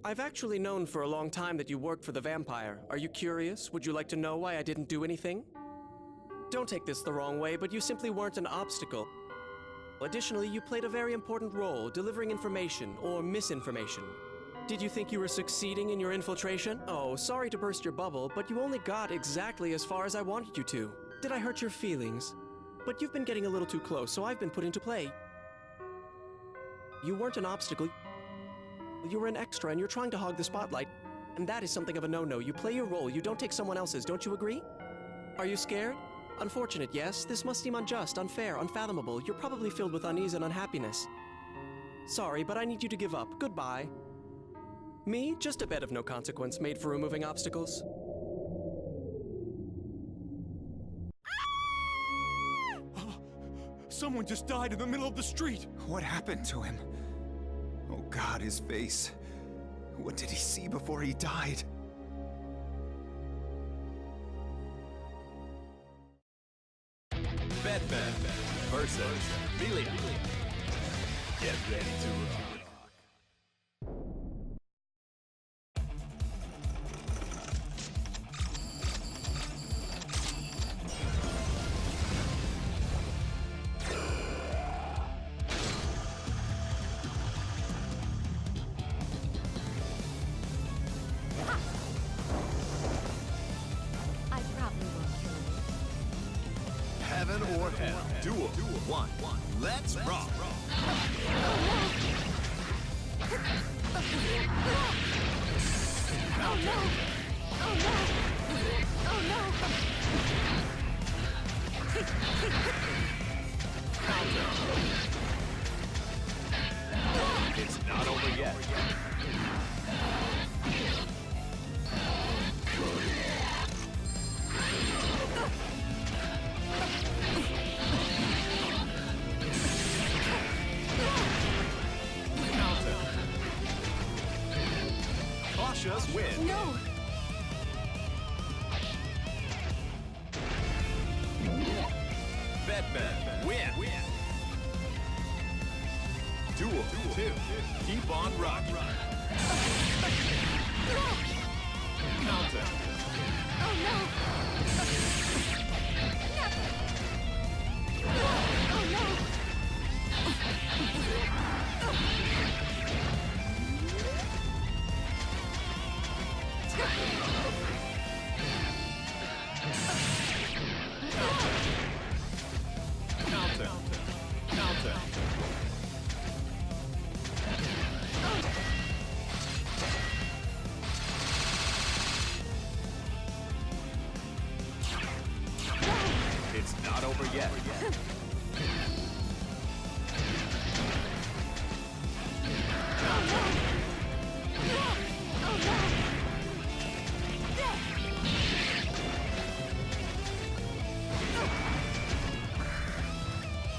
I've actually known for a long time that you worked for the vampire. Are you curious? Would you like to know why I didn't do anything? Don't take this the wrong way, but you simply weren't an obstacle. Additionally, you played a very important role, delivering information or misinformation. Did you think you were succeeding in your infiltration? Oh, sorry to burst your bubble, but you only got exactly as far as I wanted you to. Did I hurt your feelings? But you've been getting a little too close, so I've been put into play. You weren't an obstacle. You were an extra, and you're trying to hog the spotlight. And that is something of a no-no. You play your role, you don't take someone else's, don't you agree? Are you scared? Unfortunate, yes. This must seem unjust, unfair, unfathomable. You're probably filled with unease and unhappiness. Sorry, but I need you to give up. Goodbye. Me? Just a bed of no consequence, made for removing obstacles. Someone just died in the middle of the street! What happened to him? Oh God, his face. What did he see before he died? Bedman versus Melia. Get ready to rock. Heaven or hell. Duel. One. Let's rock. Oh no! Oh no! Oh no! It's not over yet. Cautious win. No! Bedman win. Duel 2. Keep on rocking. Counter. Oh no! Never! Oh no! Counter. It's not over yet.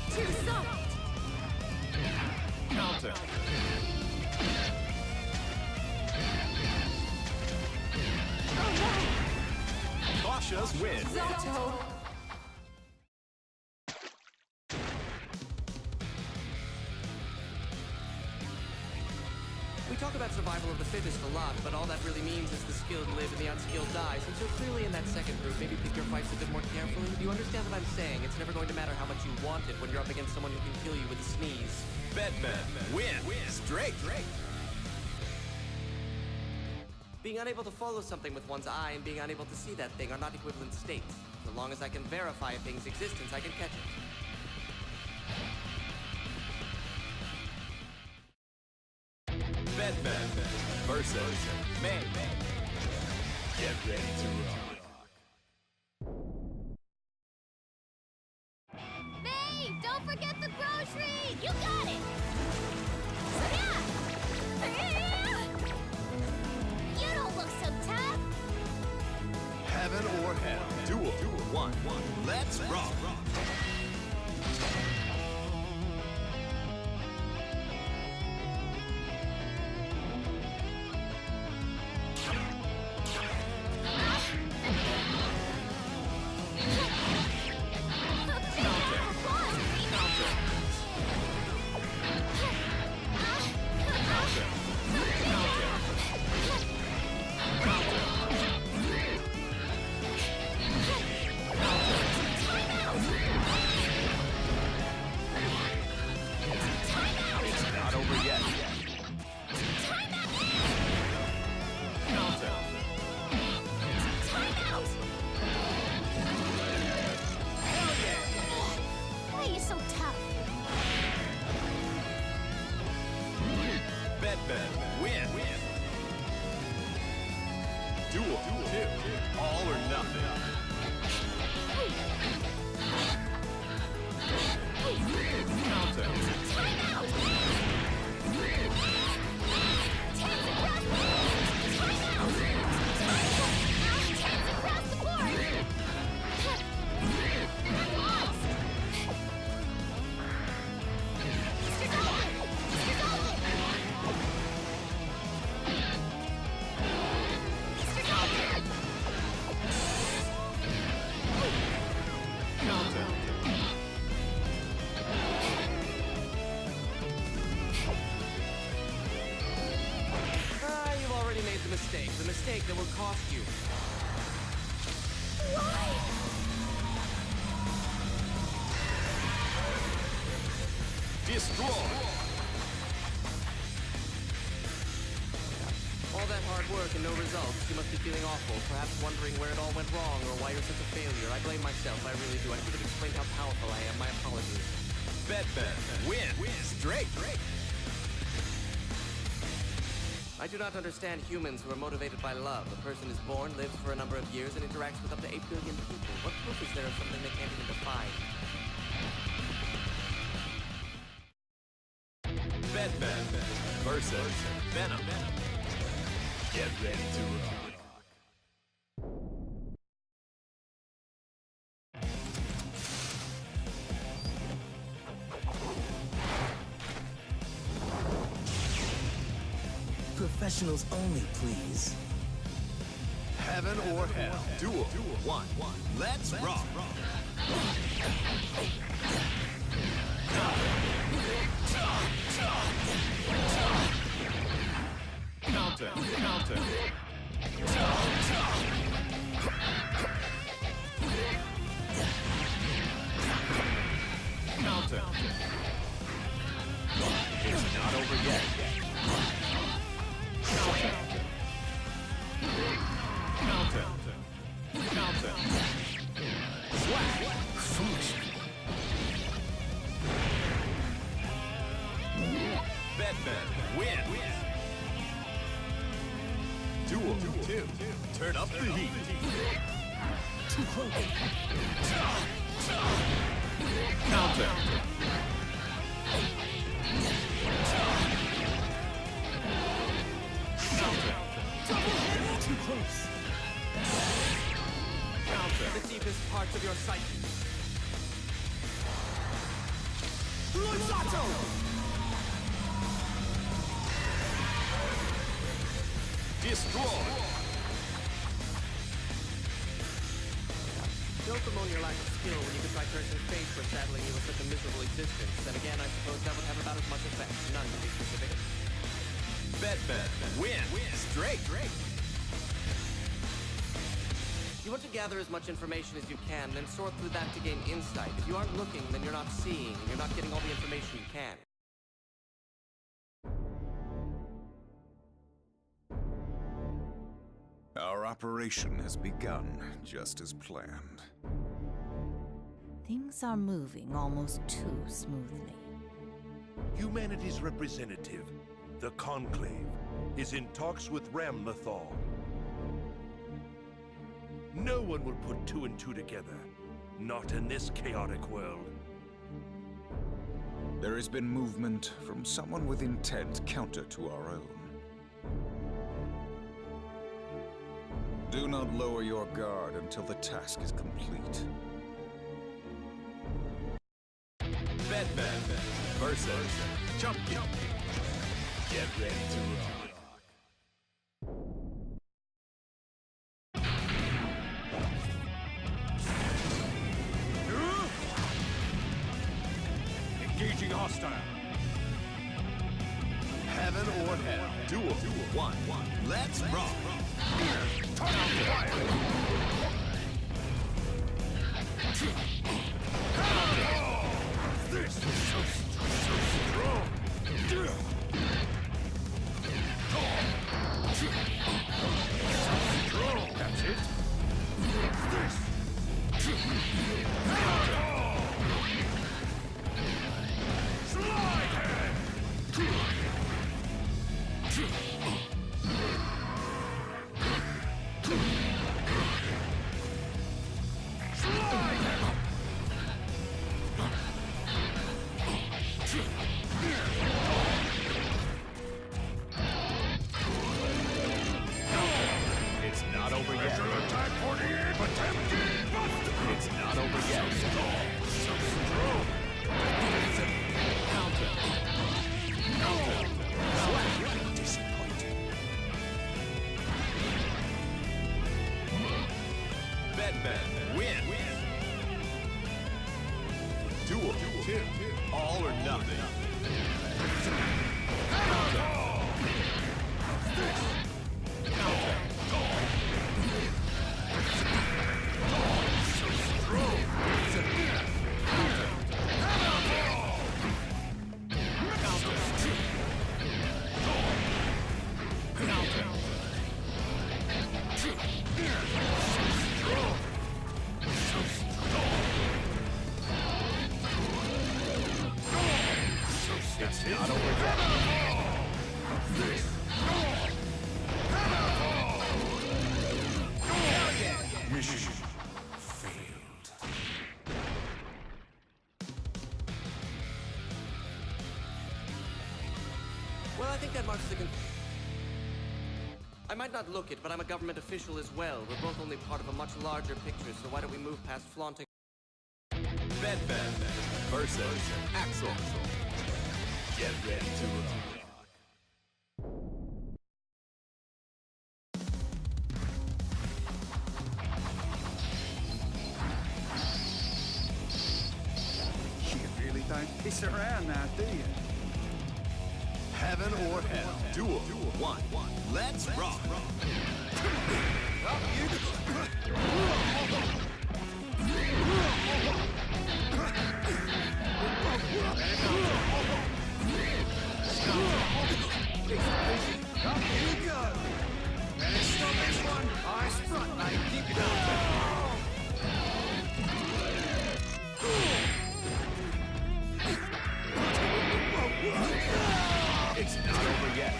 Too soft! Counter. Cautious win. Zato! We talk about survival of the fittest a lot, but all that really means is the skilled live and the unskilled die. Since you're clearly in that second group, maybe pick your fights a bit more carefully. Do you understand what I'm saying? It's never going to matter how much you want it when you're up against someone who can kill you with a sneeze. Bedman win. Straight. Being unable to follow something with one's eye and being unable to see that thing are not equivalent states. So long as I can verify a thing's existence, I can catch it. Bedman versus May. Get ready to rock. Babe, don't forget the groceries! You got it! You don't look so tough! Heaven or hell. Duel 1. Let's rock. Duel 2. All or nothing. Counter. Timeout! Tens across the board! Timeout! Tens across the board! Lost! Mr. Golden! Mr. Golden! Mr. Golden! Counter. You've already made the mistake that will cost you. Why? Destroy. All that hard work and no results. You must be feeling awful, perhaps wondering where it all went wrong or why you're such a failure. I blame myself, I really do. I should have explained how powerful I am. My apologies. Bedman win. Straight. I do not understand humans who are motivated by love. A person is born, lives for a number of years, and interacts with up to 8 billion people. What proof is there of something they can't even define? Bedman versus Venom. Get ready to rock. Professionals only, please. Heaven or hell. Duel 1. Let's rock. Counter. Counter. It's not over yet. Counter. Swag. Foolish. Bedman win. Duel 2. Turn up the heat. Too close. Counter. Too close. Counter. The deepest parts of your psyche. Destroy. Don't bemoan your lack of skill when you could try cursing fate for saddling you with such a miserable existence. Then again, I suppose that would have about as much effect. None to be specific. Bedman win. Straight. You want to gather as much information as you can, then sort through that to gain insight. If you aren't looking, then you're not seeing, and you're not getting all the information you can. Our operation has begun, just as planned. Things are moving almost too smoothly. Humanity's representative, the Conclave, is in talks with Ramlethal. No one will put 2 and 2 together. Not in this chaotic world. There has been movement from someone with intent counter to our own. Do not lower your guard until the task is complete. Bedman versus Chunky. Get ready to rock. Engaging hostile. Heaven or hell. Duel 1. Let's rock. This is so strong. That's it. This. Slide hand. yet. Attack 48! It's not over yet. Counter. Slap. Disappointing. Bedman win. Duel 2. All or nothing. It's not over yet. Mission failed. Well, I think that marks the I might not look it, but I'm a government official as well. We're both only part of a much larger picture, so why don't we move past flaunting? Bedman versus Axel. Get ready to rock. You really don't piss around now, do you? Heaven or hell. Duel 1. Let's rock. It's not over yet.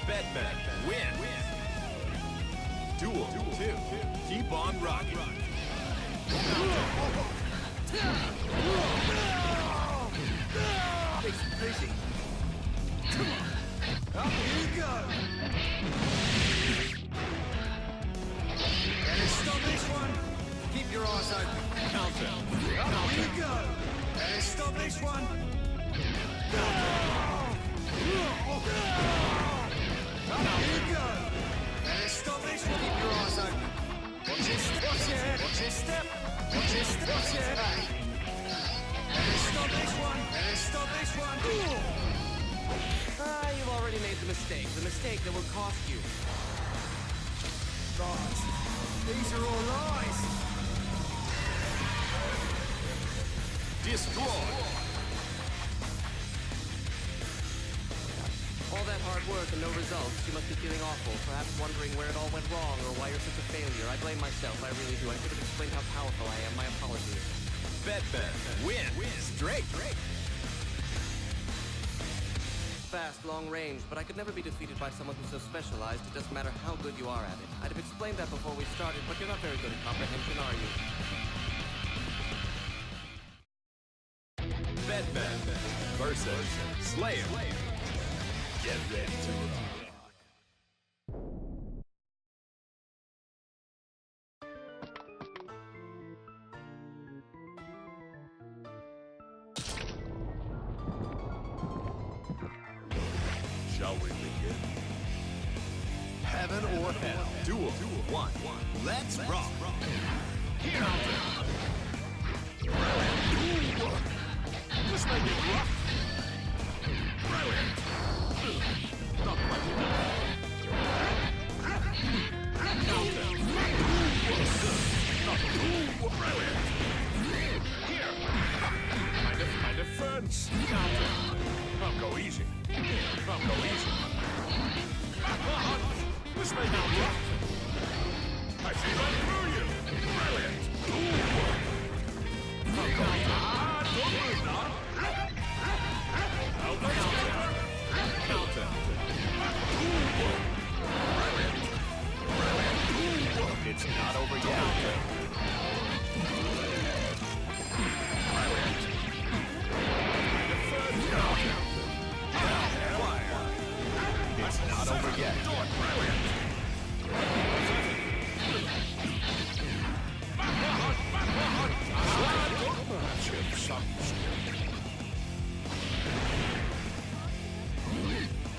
Bedman win. Duel 2. Keep on rocking. It's busy. Come on. Up you go. Better stop this one. Keep your eyes open. Counter. Up you go. Better stop this one. Up you go. Better stop this one. Keep your eyes open. Watch your step. Watch your head. Watch your step. Watch your step. Watch your head. Better stop this one. Better stop this one. You've already made the mistake that will cost you. Right. These are all lies. Destroy. All that hard work and no results, you must be feeling awful, perhaps wondering where it all went wrong or why you're such a failure. I blame myself, I really do. I should have explained how powerful I am. My apologies. Bedman win. Straight. Fast, long range, but I could never be defeated by someone who's so specialized, it doesn't matter how good you are at it. I'd have explained that before we started, but you're not very good at comprehension, are you? Bedman versus Slayer. Get ready to rock. Shall we begin? Heaven or hell. Duel 1. Let's rock. Here. This may get rough. Brilliant. Not quite enough. Brilliant. Here. My defense. I'll go easy. I'll go easy. This may get rough. I see right through you. Brilliant. I'll go easy. Don't move now. I'll go Counter. It's not over yet.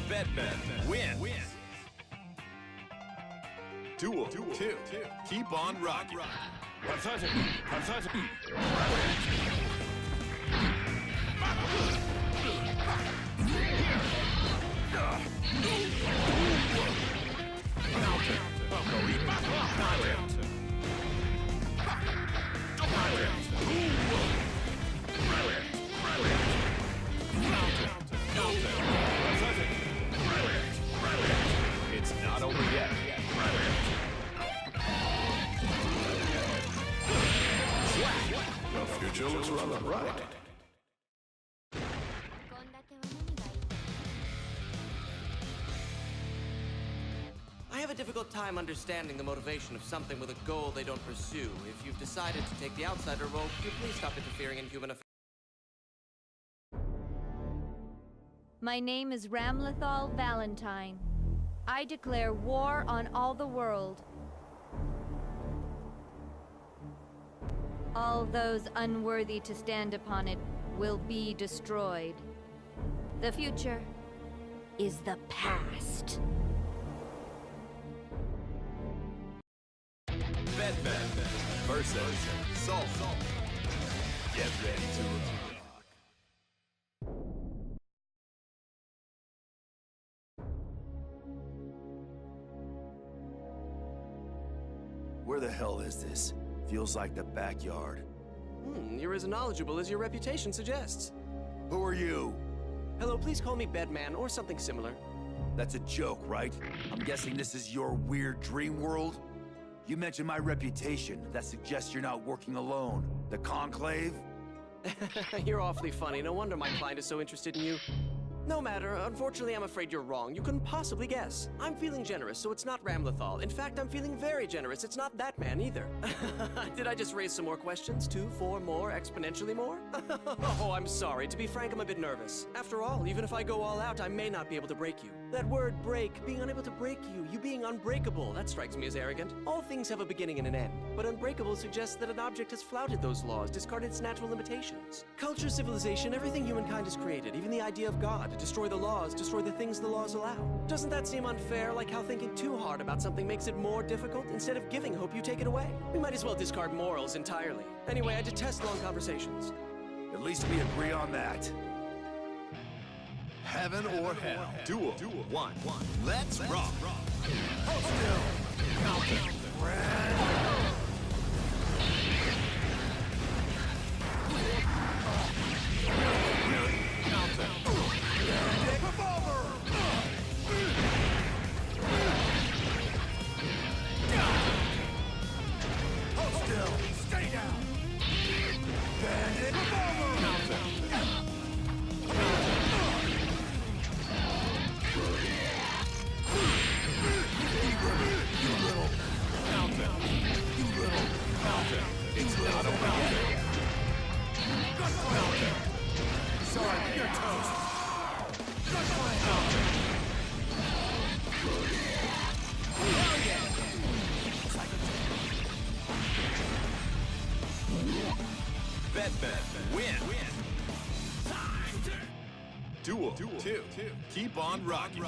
Bedman win. Duel 2. Keep on rocking. Pathetic. It's not over yet. The future looks rather bright. I have a difficult time understanding the motivation of something with a goal they don't pursue. If you've decided to take the outsider role, could you please stop interfering in human affairs? My name is Ramlethal Valentine. I declare war on all the world. All those unworthy to stand upon it will be destroyed. The future is the past. Bedman versus Salt. Get ready to rock. Where the hell is this? Feels like the backyard. You're as knowledgeable as your reputation suggests. Who are you? Hello, please call me Bedman or something similar. That's a joke, right? I'm guessing this is your weird dream world? You mentioned my reputation. That suggests you're not working alone. The Conclave? You're awfully funny. No wonder my client is so interested in you. No matter. Unfortunately, I'm afraid you're wrong. You couldn't possibly guess. I'm feeling generous, so it's not Ramlethal. In fact, I'm feeling very generous. It's not that man either. Did I just raise some more questions? 2, 4 more, exponentially more? Oh, I'm sorry. To be frank, I'm a bit nervous. After all, even if I go all out, I may not be able to break you. That word break, being unable to break you being unbreakable, that strikes me as arrogant. All things have a beginning and an end, but unbreakable suggests that an object has flouted those laws, discarded its natural limitations. Culture, civilization, everything humankind has created, even the idea of God, to destroy the laws, destroy the things the laws allow. Doesn't that seem unfair, like how thinking too hard about something makes it more difficult? Instead of giving hope, you take it away. We might as well discard morals entirely. Anyway, I detest long conversations. At least we agree on that. Heaven or hell. Duel 1. Let's rock. Hold still. Bedman win. Duel 2. Keep on rocking.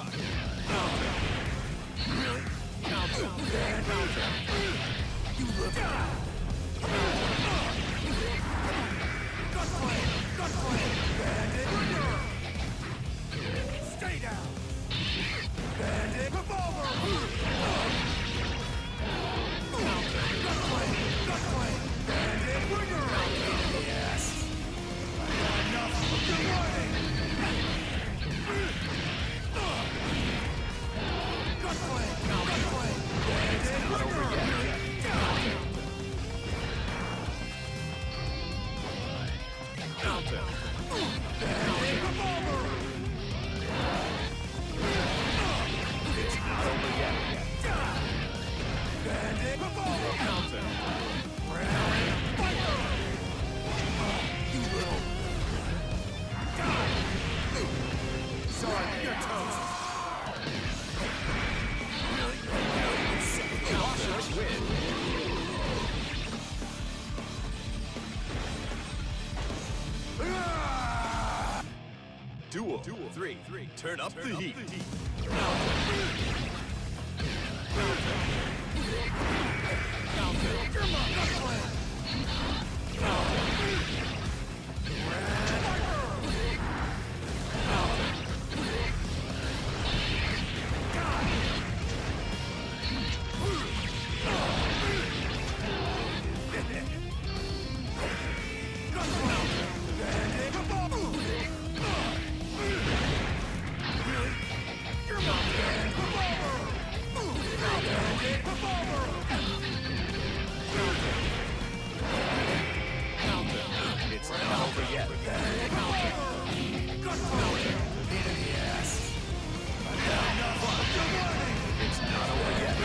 Stay down. Bandit revolver. Bandit winner. Yes. Enough. Good morning. Bandit winner. Counter. Duel 3. Turn up the heat. It's not over yet. It's not over yet.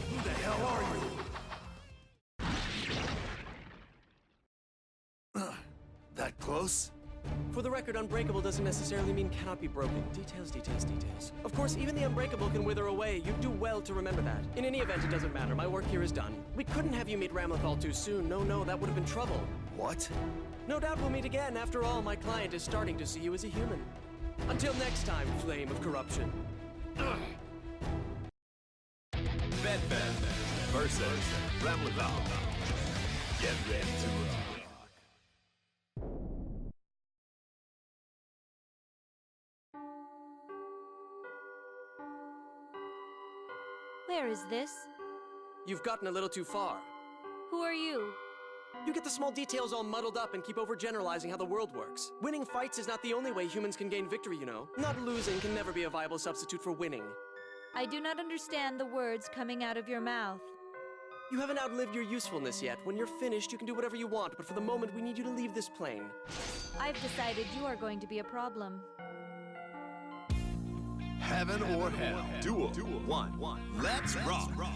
Who the hell are you? That close? For the record, unbreakable doesn't necessarily mean cannot be broken. Details, details, details. Of course, even the unbreakable can wither away. You'd do well to remember that. In any event, it doesn't matter. My work here is done. We couldn't have you meet Ramlethal too soon. No, that would have been trouble. What? No doubt we'll meet again. After all, my client is starting to see you as a human. Until next time, Flame of Corruption. Bedman versus Ramlethal. Get ready to rock. Where is this? You've gotten a little too far. Who are you? You get the small details all muddled up and keep overgeneralizing how the world works. Winning fights is not the only way humans can gain victory, you know. Not losing can never be a viable substitute for winning. I do not understand the words coming out of your mouth. You haven't outlived your usefulness yet. When you're finished, you can do whatever you want, but for the moment, we need you to leave this plane. I've decided you are going to be a problem. Heaven or hell. Duel 1. Let's rock. I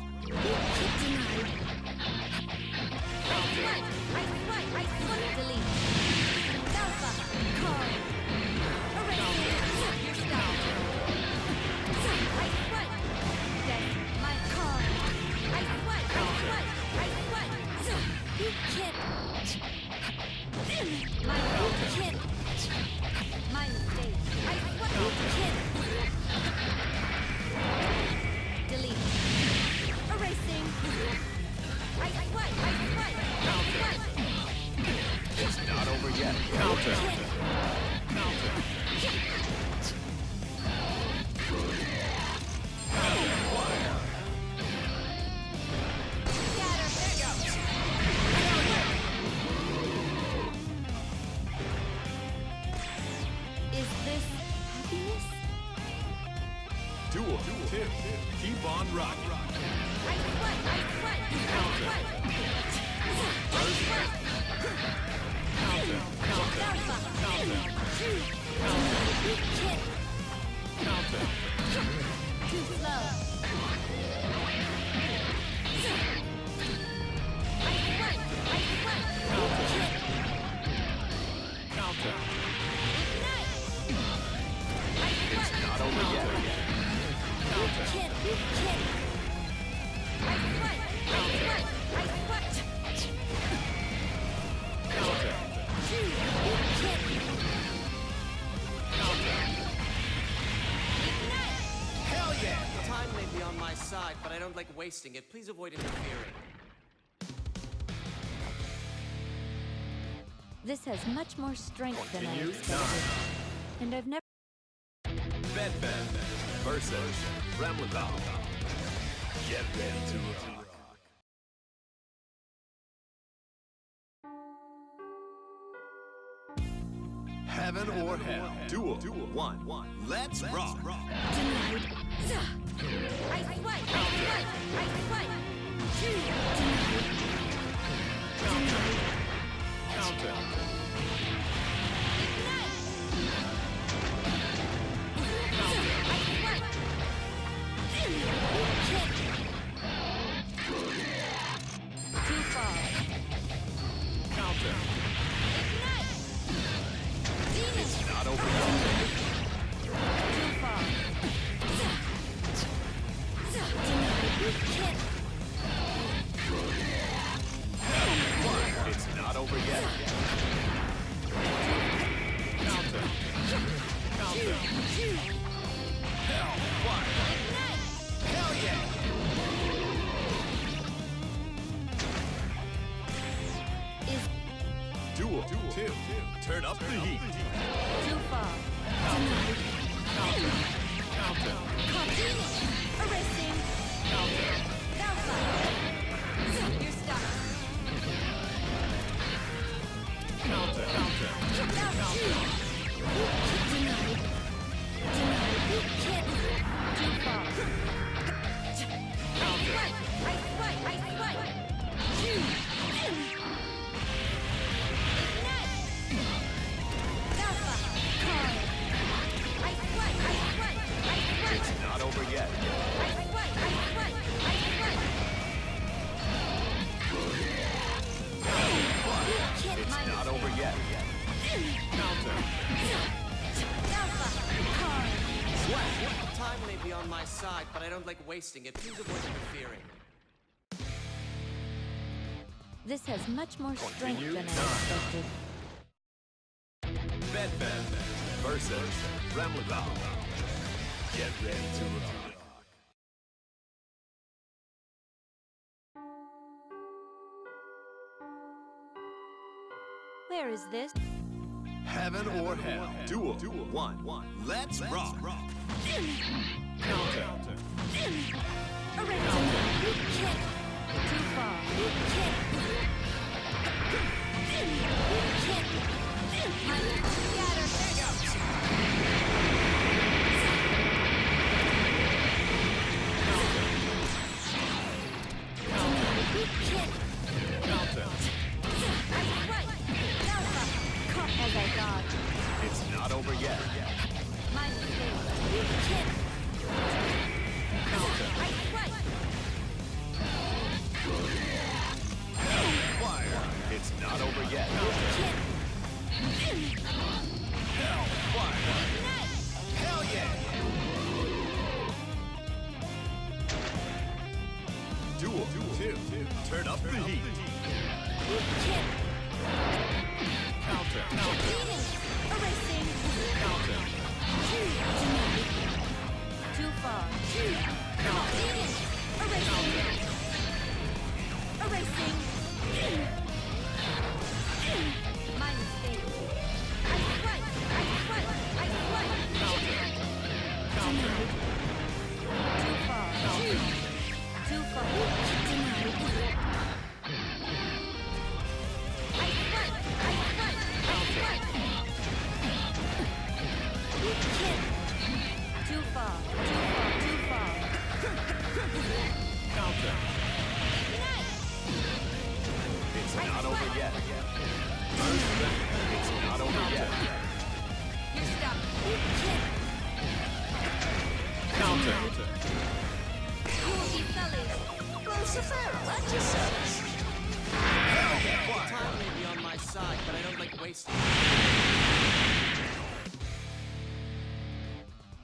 swipe, delete. Alpha, call. Erase your style. I swipe. Death, my call. I swipe. You can't. You can't. My mistake. I swipe. You can't. Delete. Erasing. I swipe. It's not over yet. Counter. Is this happiness? Duel 2. Keep on rocking. I swipe. Too slow. Counter. Ignite. It's not over yet. You can't. I swipe. Counter. Hell yeah! Time may be on my side, but I don't like wasting it. Please avoid interfering. This has much more strength than I Continue. expected. And I've never... Bedman versus Ramlethal. Get ready to rock. Heaven or hell. Duel 1. Let's rock. Denied. I swipe. Denied. Counter. Too far. Counter. It's not over yet. Too far. 2. Turn up the heat. Too far. Counter. Erasing. Alpha. You're stuck. Counter. Denied. Too far. I swipe. It's not over yet. It's not over yet. Counter. Time may be on my side, but I don't like wasting it. Please avoid interfering. This has much more strength Continue. than I expected. Bedman versus Remleval. Get ready to rock. Where is this? Heaven or hell. Duel. 1. Let's rock. Counter. Too far. Counter. As I dodge. It's not over yet. My mistake. Fire. It's not over yet. Hell. Fire. Hell yeah. Duel. 2. Turn up the heat. Counter. Erasing. Counter. Too far. Erasing. My mistake. I swipe. Too far. Too far. Denied. I swipe. Too far. Counter. It's not over yet. It's not over yet. You're stuck. Counter. Cool sullied. Lucifer, what you say? Time may be on my side, but I don't like wasting it.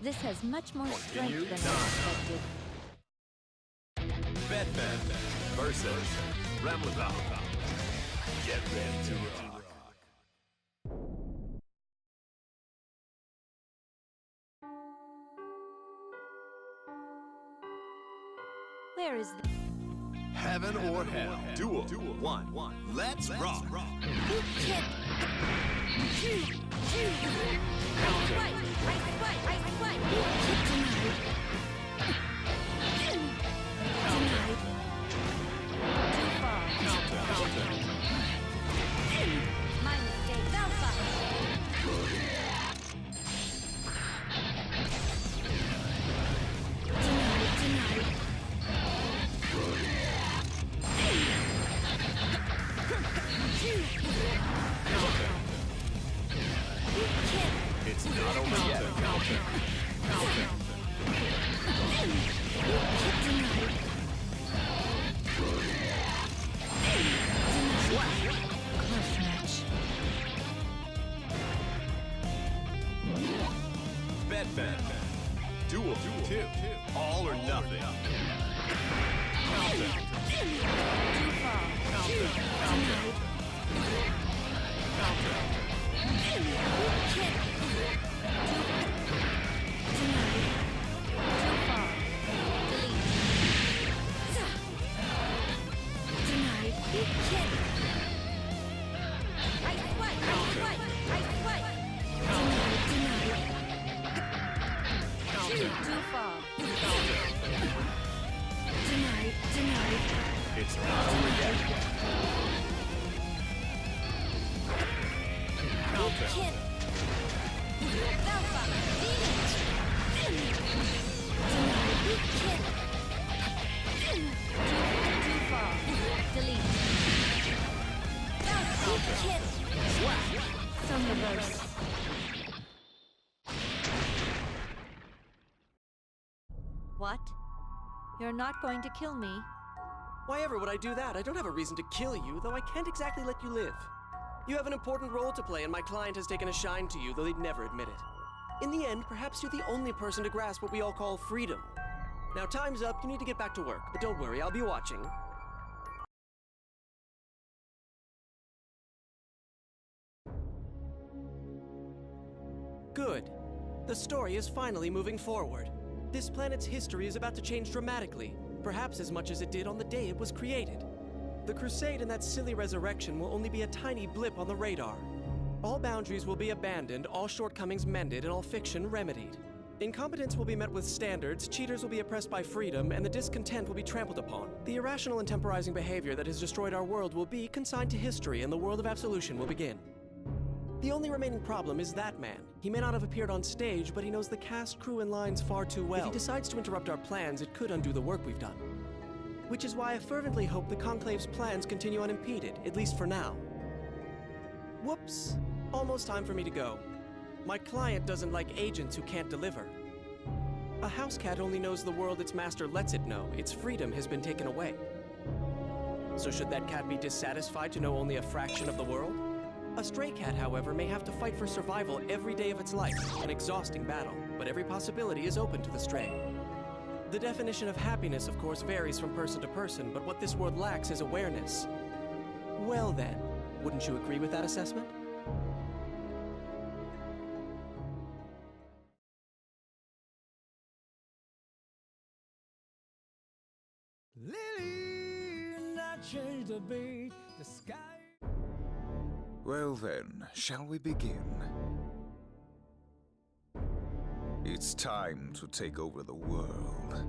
This has much more Continue. strength than I expected. Bedman versus Remleval. Get ready to rock. Where is the... Heaven or hell. Duel. 1. Let's rock. Too far. Counter. My mistake. Alpha. Denied. It's not over yet. Counter. Close match. Bedman. Duel. 2. All or nothing. Counter. Too far. Counter. Too far. Delete. Denied. I swipe. It's not over yet. Counter. Kin. Alpha. Phoenix. Kin. Too far. Delete. Kin. Some reverse. What? You're not going to kill me? Why ever would I do that? I don't have a reason to kill you, though I can't exactly let you live. You have an important role to play, and my client has taken a shine to you, though they'd never admit it. In the end, perhaps you're the only person to grasp what we all call freedom. Now, time's up. You need to get back to work, but don't worry, I'll be watching. Good. The story is finally moving forward. This planet's history is about to change dramatically, perhaps as much as it did on the day it was created. The crusade and that silly resurrection will only be a tiny blip on the radar. All boundaries will be abandoned, all shortcomings mended, and all fiction remedied. Incompetence will be met with standards, cheaters will be oppressed by freedom, and the discontent will be trampled upon. The irrational and temporizing behavior that has destroyed our world will be consigned to history, and the world of absolution will begin. The only remaining problem is that man. He may not have appeared on stage, but he knows the cast, crew, and lines far too well. If he decides to interrupt our plans, it could undo the work we've done. Which is why I fervently hope the Conclave's plans continue unimpeded, at least for now. Whoops. Almost time for me to go. My client doesn't like agents who can't deliver. A house cat only knows the world its master lets it know. Its freedom has been taken away. So should that cat be dissatisfied to know only a fraction of the world? A stray cat, however, may have to fight for survival every day of its life, an exhausting battle, but every possibility is open to the stray. The definition of happiness, of course, varies from person to person, but what this world lacks is awareness. Well then, wouldn't you agree with that assessment? Lily, and I changed the beat, the sky. Well then, shall we begin? It's time to take over the world.